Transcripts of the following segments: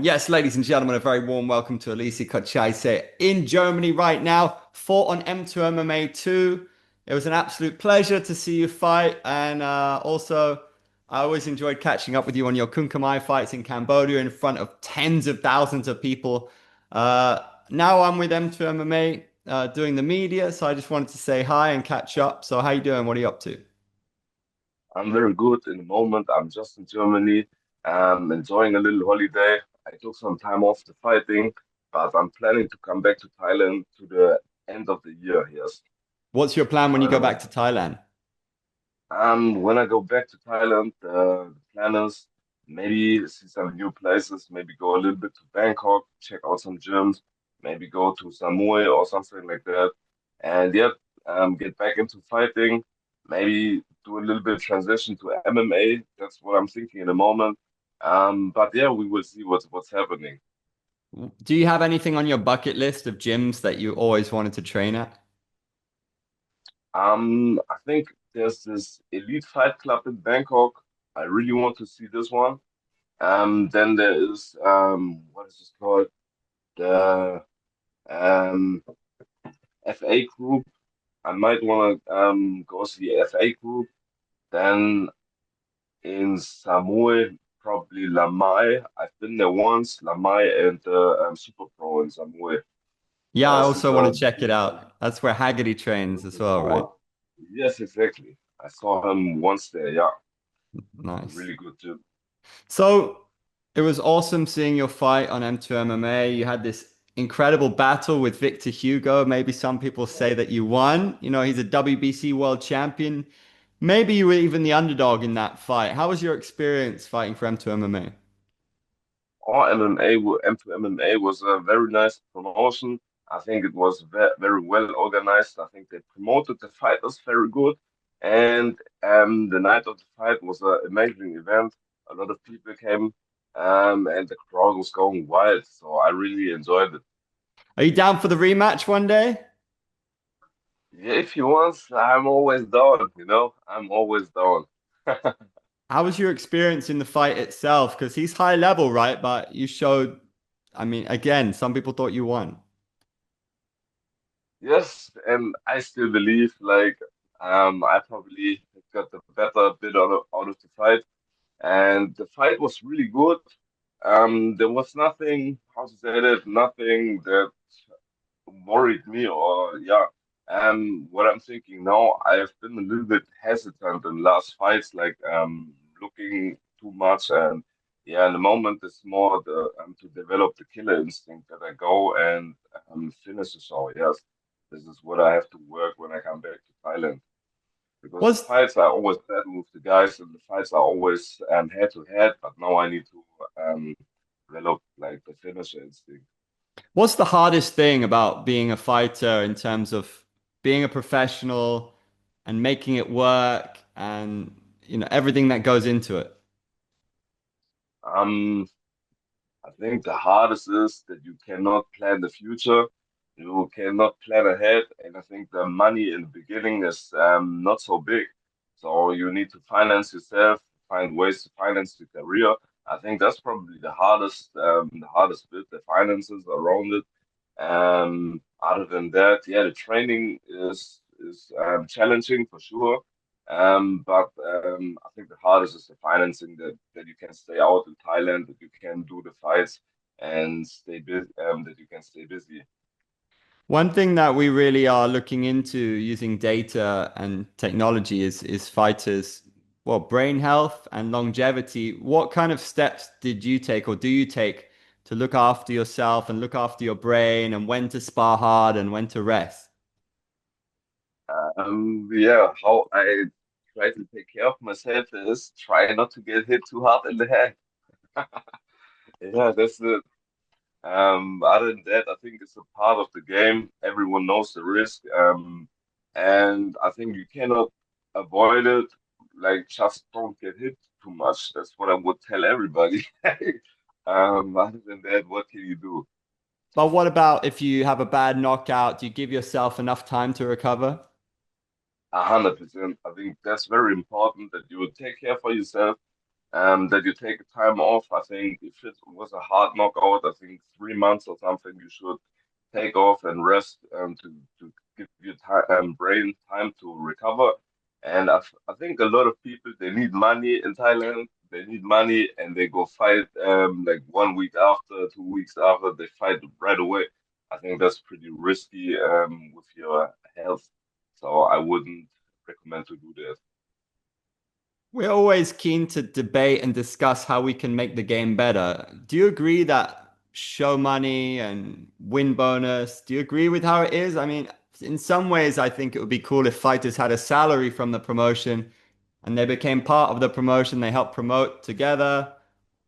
Yes, ladies and gentlemen, a very warm welcome to Elysee Kocheise in Germany right now. Fought on M2MMA 2. It was an absolute pleasure to see you fight, and also I always enjoyed catching up with you on your Kun Khmer fights in Cambodia in front of tens of thousands of people. Now I'm with M2MMA doing the media, so I just wanted to say hi and catch up. So how you doing? What are you up to? I'm very good in the moment. I'm just in Germany, enjoying a little holiday. I took some time off the fighting, but I'm planning to come back to Thailand to the end of the year. Yes. What's your plan when you go So, back to Thailand? when I go back to Thailand, the plan is maybe see some new places, maybe go a little bit to Bangkok, check out some gyms, maybe go to Samui or something like that, and yeah, get back into fighting. Maybe do a little bit transition to MMA. That's what I'm thinking in the moment. But yeah, we will see what's happening. Do you have anything on your bucket list of gyms that you always wanted to train at? I think there's this elite fight club in Bangkok. I really want to see this one. Then there is what is this called? The um, FA group. I might want to go see the FA group. Then in Samui, probably Lamai. I've been there once, Lamai and Super Pro in Samui. Yeah, I This is also want to check it out. That's where Haggerty trains as well, right? oh, yes, exactly. I saw him once there. Yeah, Nice. really good too. So it was awesome seeing your fight on M2MMA. You had this incredible battle with Victor Hugo. Maybe some people say that you won. You know, he's a WBC world champion. Maybe you were even the underdog in that fight. How was your experience fighting for M2MMA? Our MMA, M2MMA was a very nice promotion. I think it was very well organized. I think they promoted the fighters very good. And the night of the fight was an amazing event. A lot of people came and the crowd was going wild. So I really enjoyed it. Are you down for the rematch one day? Yeah, if you want, I'm always down, I'm always down. How was your experience in the fight itself? Because he's high level, right? But you showed, I mean, again, some people thought you won. Yes, and I still believe like I probably got the better bit out of the fight. And the fight was really good. There was nothing, how to say that, nothing that worried me or yeah. What I'm thinking now, I've been a little bit hesitant in last fights, like looking too much, and yeah, in the moment it's more the to develop the killer instinct that I go and finish the show. Yes, this is what I have to work when I come back to Thailand because the Was fights are always battle with the guys and the fights are always head to head. But now I need to develop like the finisher instinct. what's the hardest thing about being a fighter in terms of being a professional and making it work and everything that goes into it? Um, I think the hardest is that you cannot plan the future. You cannot plan ahead, and I think the money in the beginning is not so big. So you need to finance yourself, find ways to finance your career. I think that's probably the hardest bit, the finances around it. Other than that, yeah, the training is challenging for sure. I think the hardest is the financing that you can stay out in Thailand, that you can do the fights and stay busy, that you can stay busy. One thing that we really are looking into using data and technology is fighters, well, brain health and longevity. What kind of steps did you take or do you take to look after yourself and look after your brain and when to spar hard and when to rest? Yeah, how I try to take care of myself is try not to get hit too hard in the head. Yeah, that's it. Other than that, I think it's a part of the game. Everyone knows the risk. And I think you cannot avoid it. Like, just don't get hit too much. That's what I would tell everybody. Other than that, what can you do? But what about if you have a bad knockout? Do you give yourself enough time to recover? 100%. I think that's very important that you take care for yourself. that you take a time off. I think if it was a hard knockout, I think 3 months or something, you should take off and rest to give your time, brain time to recover. And I think a lot of people they need money in Thailand. They need money and they go fight like 1 week after, 2 weeks after they fight right away. I think that's pretty risky with your health. So I wouldn't recommend to do that. We're always keen to debate and discuss how we can make the game better. Do you agree that show money and win bonus, do you agree with how it is? I mean, in some ways, I think it would be cool if fighters had a salary from the promotion and they became part of the promotion, they help promote together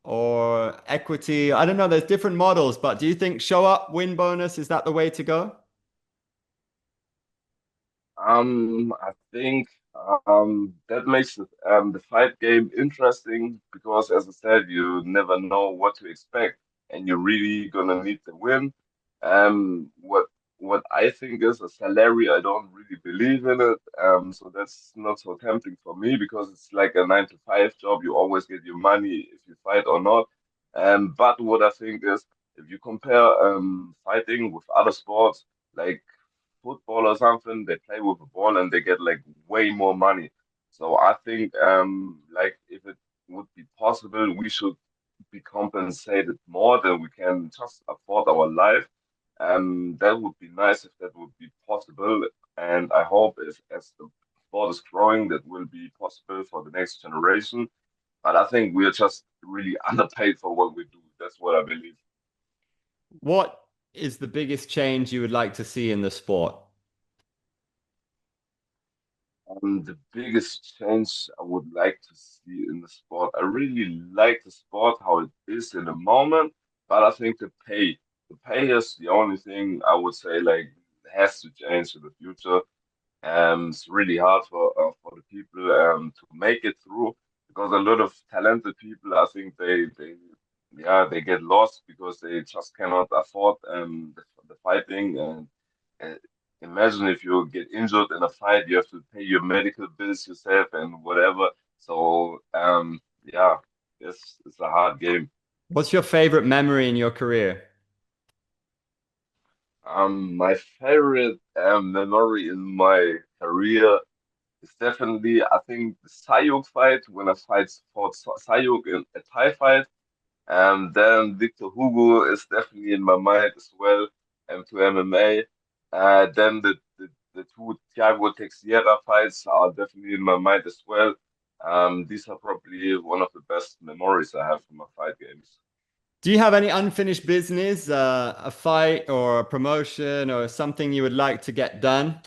or equity. I don't know, there's different models, but do you think show up, win bonus, is that the way to go? I think that makes the fight game interesting because, as I said, you never know what to expect, and you're really gonna need to win. What I think is a salary, I don't really believe in it. So that's not so tempting for me because it's like a 9 to 5 job. You always get your money if you fight or not. But what I think is, if you compare fighting with other sports, like football or something, they play with a ball and they get like way more money. So I think like if it would be possible, we should be compensated more than we can just afford our life. That would be nice if that would be possible. And I hope if as the sport is growing, that will be possible for the next generation. But I think we are just really underpaid for what we do. That's what I believe. What is the biggest change you would like to see in the sport? The biggest change I would like to see in the sport, I really like the sport how it is in the moment, but I think the pay is the only thing I would say like has to change in the future. It's really hard for the people to make it through because a lot of talented people, I think they get lost because they just cannot afford the fighting. And uh, imagine if you get injured in a fight, you have to pay your medical bills yourself and whatever. So yeah, it's a hard game. What's your favorite memory in your career? My favorite memory in my career. It's definitely, I think, the Sayuk fight when I fought Sayuk in a Thai fight. Then Victor Hugo is definitely in my mind as well, M2MMA. Then the two Thiago Teixeira fights are definitely in my mind as well. These are probably one of the best memories I have from my fight games. Do you have any unfinished business, a fight or a promotion or something you would like to get done?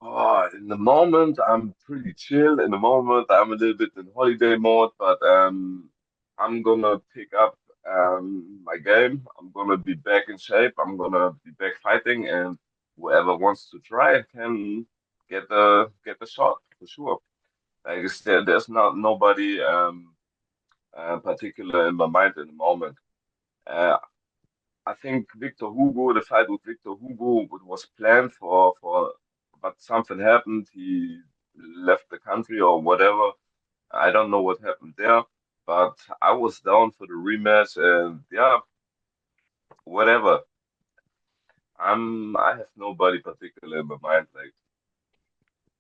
Oh, in the moment, I'm pretty chill. In the moment, I'm a little bit in holiday mode, but I'm gonna pick up my game. I'm gonna be back in shape. I'm gonna be back fighting, and whoever wants to try can get a shot for sure. Like I said, there's not nobody particular in my mind in the moment. Uh, I think Victor Hugo, the fight with Victor Hugo, it was planned but something happened. He left the country or whatever. I don't know what happened there, but I was down for the rematch, and yeah, whatever. I have nobody particular in my mind. Like,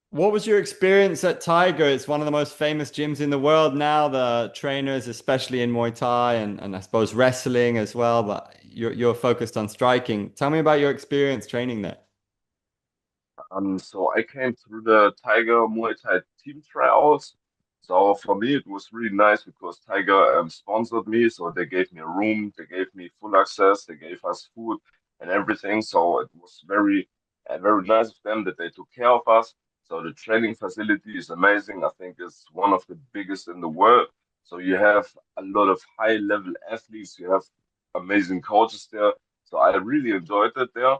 What was your experience at Tiger? It's one of the most famous gyms in the world now. The trainers, especially in Muay Thai and I suppose wrestling as well, but you're focused on striking. Tell me about your experience training there. so I came through the Tiger Muay Thai team tryouts. So for me, it was really nice because Tiger sponsored me. So they gave me a room, they gave me full access, they gave us food and everything. So it was very nice of them that they took care of us. So the training facility is amazing. I think it's one of the biggest in the world. So you have a lot of high level athletes. You have amazing coaches there. So I really enjoyed it there.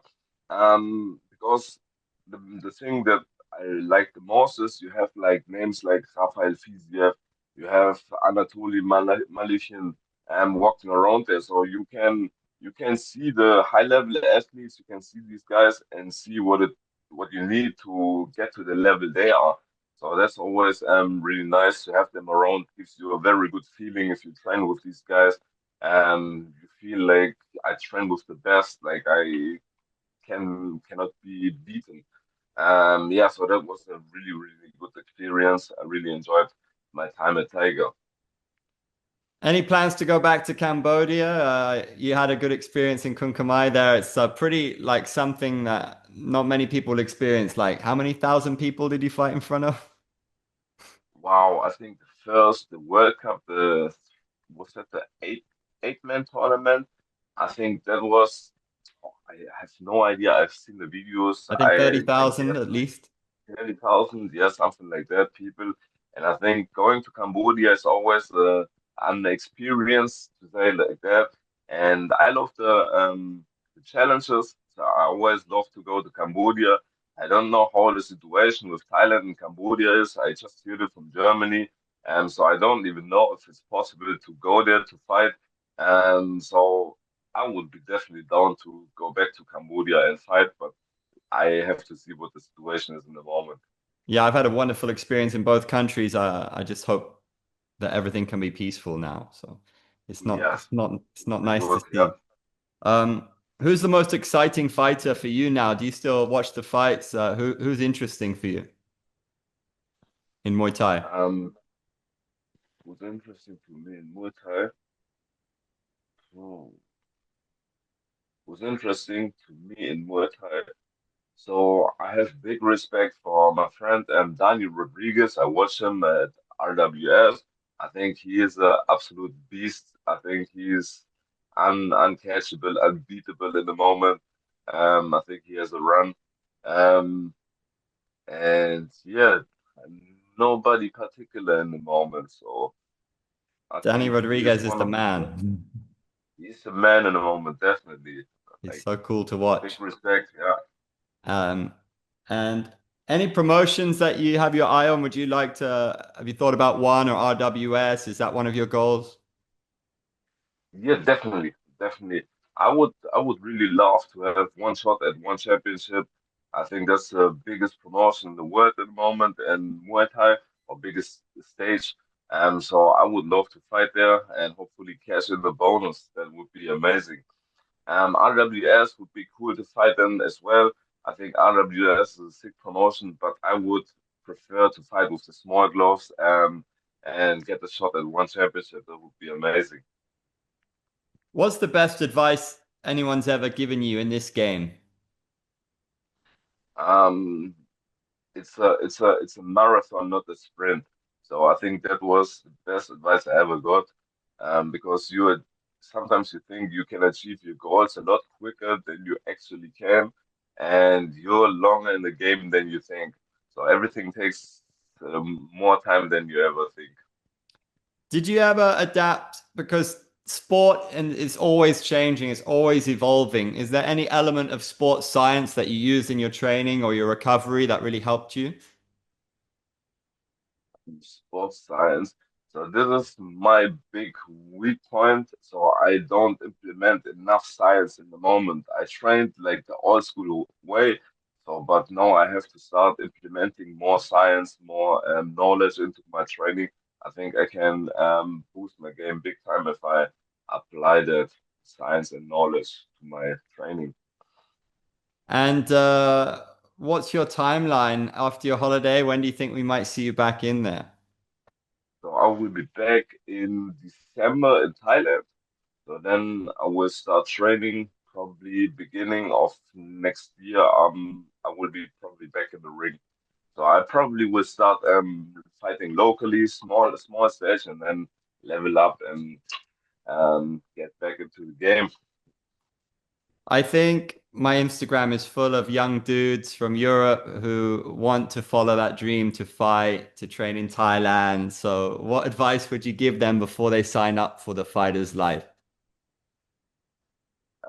Because the thing that I like the most is you have like names like Rafael Fiziev, you have Anatoly Malishin walking around there, so you can see the high level athletes, you can see these guys and see what you need to get to the level they are. So that's always really nice to have them around. Gives you a very good feeling if you train with these guys. You feel like I train with the best, like I cannot be beaten. Yeah, so that was a really good experience. I really enjoyed my time at Tiger. Any plans to go back to Cambodia? You had a good experience in Kun Khmer there. It's pretty like something that not many people experience. Like, how many thousand people did you fight in front of? Wow, I think the World Cup, the was that the eight-man tournament? I think that was. I have no idea. I've seen the videos. I think I went 30,000 there at least. 30,000, yeah, something like that, people. And I think going to Cambodia is always an experience, to say like that. And I love the challenges. So I always love to go to Cambodia. I don't know how the situation with Thailand and Cambodia is. I just heard it from Germany. So I don't even know if it's possible to go there to fight. So I would be definitely down to go back to Cambodia and fight, but I have to see what the situation is in the moment. Yeah, I've had a wonderful experience in both countries. I just hope that everything can be peaceful now. So Yeah, it's not will nice to work. Yeah. see. Um, who's the most exciting fighter for you now? Do you still watch the fights? Who's interesting for you in Muay Thai? Um, what's interesting to me in Muay Thai, oh, what's interesting to me in Muay Thai. So I have big respect for my friend Daniel Rodriguez. I watch him at RWS. I think he is an absolute beast. I think he is uncatchable, unbeatable in the moment. I think he has a run. Um, and yeah, nobody particular in the moment. So I Danny think he is Rodriguez is one the of man. he's a man in the moment, definitely. He's Like so cool to big watch. respect, yeah. Um, and any promotions that you have your eye on, would you like to, have you thought about one or RWS? Is that one of your goals? Yeah, definitely. I would really love to have one shot at one championship. I think that's the biggest promotion in the world at the moment and Muay Thai or biggest stage. So I would love to fight there and hopefully cash in the bonus. That would be amazing. RWS would be cool to fight them as well. I think RWS is a sick promotion, but I would prefer to fight with the small gloves and get a shot at one championship. That would be amazing. What's the best advice anyone's ever given you in this game? Um, it's a marathon, not a sprint. So I think that was the best advice I ever got. Because sometimes you think you can achieve your goals a lot quicker than you actually can, and you're longer in the game than you think. So everything takes more time than you ever think. Did you ever adapt? Because sport and is always changing, it's always evolving. Is there any element of sports science that you used in your training or your recovery that really helped you? Sports science. So this is my big weak point. So I don't implement enough science in the moment. I trained like the old school way. So, but now I have to start implementing more science, more knowledge into my training. I think I can boost my game big time if I apply that science and knowledge to my training. And what's your timeline after your holiday? When do you think we might see you back in there? So I will be back in December in Thailand. So then I will start training probably beginning of next year. I will be probably back in the ring. So I probably will start fighting locally, small stage, and then level up and get back into the game. I think my Instagram is full of young dudes from Europe who want to follow that dream to fight, to train in Thailand. So, what advice would you give them before they sign up for the fighter's life?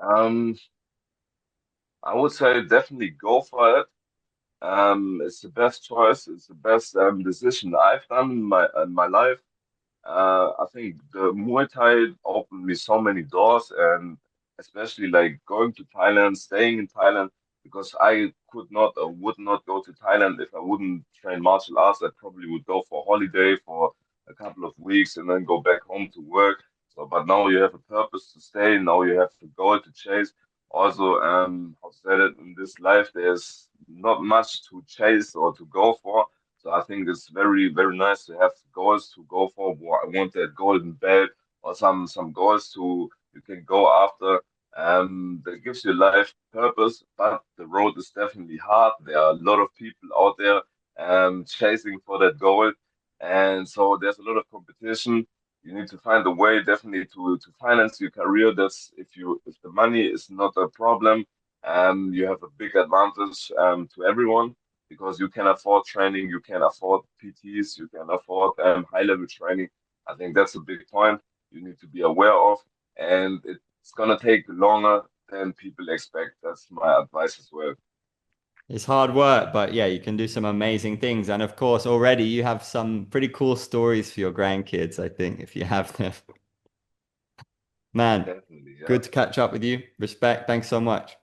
Um, I would say definitely go for it. It's the best choice. It's the best decision I've done in my life. I think the Muay Thai opened me so many doors, and especially like going to Thailand, staying in Thailand, because I could not or would not go to Thailand if I wouldn't train martial arts. I probably would go for holiday for a couple of weeks and then go back home to work. So, but now you have a purpose to stay. Now you have a goal to chase. Also, how to say it, in this life, there's not much to chase or to go for. So I think it's very, very nice to have goals to go for. Well, I want that golden belt or some goals to you can go after. That gives your life purpose, but the road is definitely hard. There are a lot of people out there chasing for that goal, and so there's a lot of competition. You need to find a way definitely to finance your career. That's if the money is not a problem, you have a big advantage to everyone because you can afford training, you can afford PTs, you can afford high level training. I think that's a big point you need to be aware of, and it's gonna take longer than people expect. That's my advice as well. It's hard work, but yeah, you can do some amazing things. And of course, already you have some pretty cool stories for your grandkids, I think, if you have them. Man, Definitely, yeah. good to catch up with you. Respect. Thanks so much.